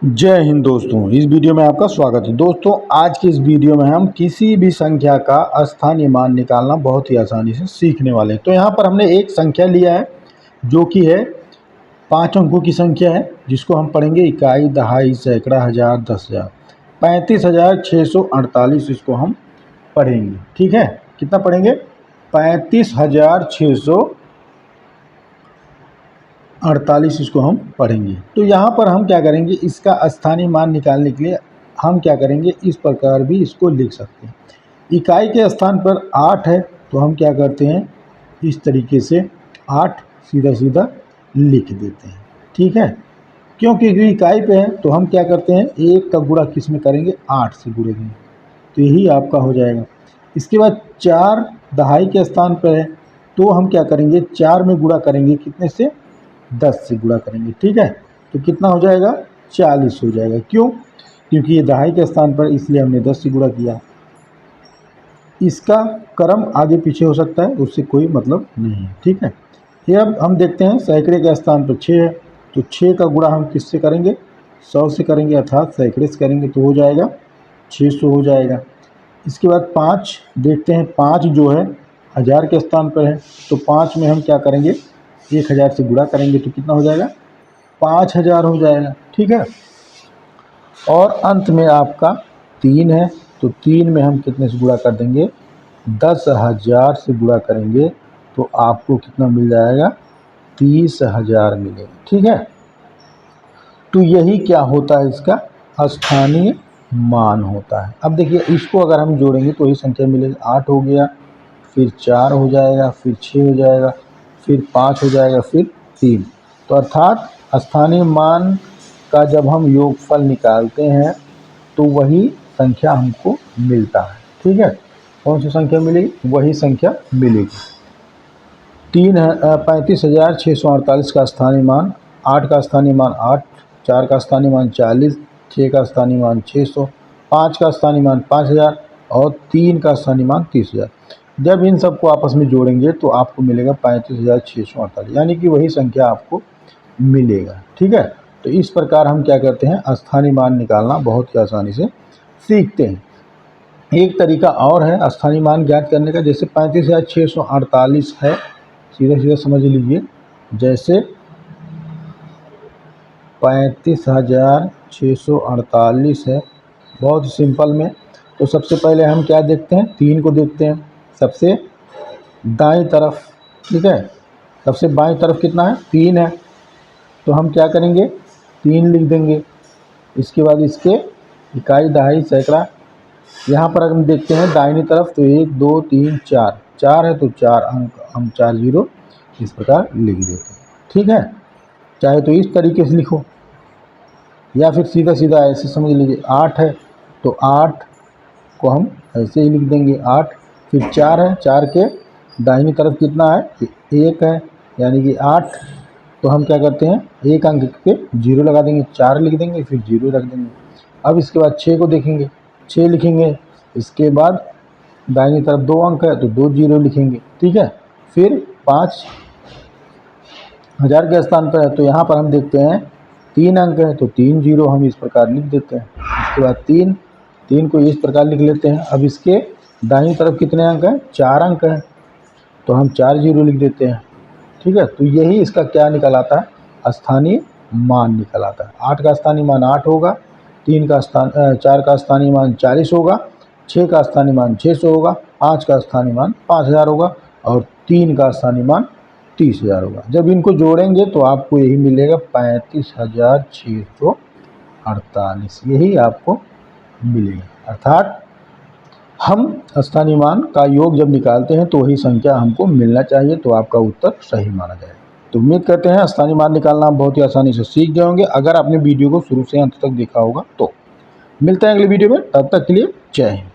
जय हिंद दोस्तों, इस वीडियो में आपका स्वागत है। दोस्तों, आज की इस वीडियो में हम किसी भी संख्या का स्थानीय मान निकालना बहुत ही आसानी से सीखने वाले हैं। तो यहाँ पर हमने एक संख्या लिया है जो कि है 5 अंकों की संख्या है, जिसको हम पढ़ेंगे इकाई, दहाई, सैकड़ा, हज़ार, 10,000। 35,648 इसको हम पढ़ेंगे। ठीक है, कितना पढ़ेंगे? 35,648 इसको हम पढ़ेंगे। तो यहाँ पर हम क्या करेंगे, इसका स्थानीय मान निकालने के लिए हम क्या करेंगे, इस प्रकार भी इसको लिख सकते हैं। इकाई के स्थान पर 8 है तो हम क्या करते हैं, इस तरीके से 8 सीधा सीधा लिख देते हैं। ठीक है, क्योंकि इकाई पे है तो हम क्या करते हैं, 1 का गुणा किस में करेंगे, 8 से गुणेंगे, तो यही आपका हो जाएगा। इसके बाद 4 दहाई के स्थान पर है तो हम क्या करेंगे, 4 में गुणा करेंगे, कितने से, 10 से गुणा करेंगे। ठीक है, तो कितना हो जाएगा, 40 हो जाएगा। क्यों? क्योंकि ये दहाई के स्थान पर, इसलिए हमने 10 से गुणा किया। इसका क्रम आगे पीछे हो सकता है, उससे कोई मतलब नहीं है। ठीक है, ये अब हम देखते हैं सैकड़े के स्थान पर 6 है तो 6 का गुणा हम किससे करेंगे, 100 से करेंगे, अर्थात सैकड़े से करेंगे, तो हो जाएगा 600 हो जाएगा। इसके बाद 5 देखते हैं, 5 जो है हज़ार के स्थान पर है तो 5 में हम क्या करेंगे, 1000 से गुणा करेंगे तो कितना हो जाएगा, 5000 हो जाएगा। ठीक है, और अंत में आपका 3 है तो 3 में हम कितने से गुणा कर देंगे, 10,000 से गुणा करेंगे तो आपको कितना मिल जाएगा, 30,000 मिलेगा। ठीक है, तो यही क्या होता है, इसका स्थानीय मान होता है। अब देखिए, इसको अगर हम जोड़ेंगे तो ये संख्या मिलेगी, 8 हो गया, फिर 4 हो जाएगा, फिर 6 हो जाएगा, फिर 5 हो जाएगा, फिर 3। तो अर्थात स्थानीय मान का जब हम योगफल निकालते हैं तो वही संख्या हमको मिलता है। ठीक है, कौन सी संख्या मिलेगी, वही संख्या मिलेगी। 35,648 का स्थानीय मान, 8 का स्थानीय मान 8, 4 का स्थानीय मान 40, 6 का स्थानीय मान 600, 5 का स्थानीय मान 5000 और 3 का स्थानीय मान 30,000। जब इन सबको आपस में जोड़ेंगे तो आपको मिलेगा 35,648, यानी कि वही संख्या आपको मिलेगा। ठीक है, तो इस प्रकार हम क्या करते हैं, स्थानीय मान निकालना बहुत ही आसानी से सीखते हैं। एक तरीका और है स्थानीय मान ज्ञात करने का, जैसे 35,648 है, सीधा सीधा समझ लीजिए, जैसे 35,648 है, बहुत सिंपल में। तो सबसे पहले हम क्या देखते हैं, 3 को देखते हैं, सबसे दाईं तरफ। ठीक है, सबसे बाईं तरफ कितना है, 3 है, तो हम क्या करेंगे, 3 लिख देंगे। इसके बाद इसके इकाई, दहाई, सैकड़ा, यहाँ पर अगर हम देखते हैं दाहिनी तरफ तो 1 2 3 4, 4 है तो 4 अंक हम 4 जीरो इस प्रकार लिख देते हैं। ठीक है, चाहे तो इस तरीके से लिखो या फिर सीधा सीधा ऐसे समझ लीजिए। 8 है तो 8 को हम ऐसे ही लिख देंगे 8, फिर 4 है, 4 के दाहिनी तरफ कितना है, 1 है, यानी कि 8, तो हम क्या करते हैं, एक अंक पे 0 लगा देंगे, 4 लिख देंगे, फिर 0 रख देंगे। अब इसके बाद 6 को देखेंगे, 6 लिखेंगे, इसके बाद दाहिनी तरफ 2 अंक है तो 2 जीरो लिखेंगे। ठीक है, फिर 5,000 के स्थान पर है तो यहाँ पर हम देखते हैं 3 अंक है तो 3 जीरो हम इस प्रकार लिख देते हैं। इसके बाद 3 को इस प्रकार लिख लेते हैं। अब इसके दाहिनी तरफ कितने अंक हैं, 4 अंक हैं, तो हम 4 जीरो लिख देते हैं। ठीक है, तो यही इसका क्या निकल आता है, स्थानीय मान निकल आता है। 8 का स्थानीय मान 8 होगा, 4 का स्थानीय मान 40 होगा, 6 का स्थानीय मान 600 होगा, 5 का स्थानीय मान 5000 होगा और 3 का स्थानीय मान 30,000 होगा। जब इनको जोड़ेंगे तो आपको यही मिलेगा 35,648, यही आपको मिलेगा। अर्थात हम स्थानीय मान का योग जब निकालते हैं तो वही संख्या हमको मिलना चाहिए, तो आपका उत्तर सही माना जाएगा। तो उम्मीद करते हैं स्थानीय मान निकालना बहुत ही आसानी से सीख गए होंगे, अगर आपने वीडियो को शुरू से अंत तक देखा होगा तो। मिलते हैं अगले वीडियो में, तब तक के लिए जय हिंद।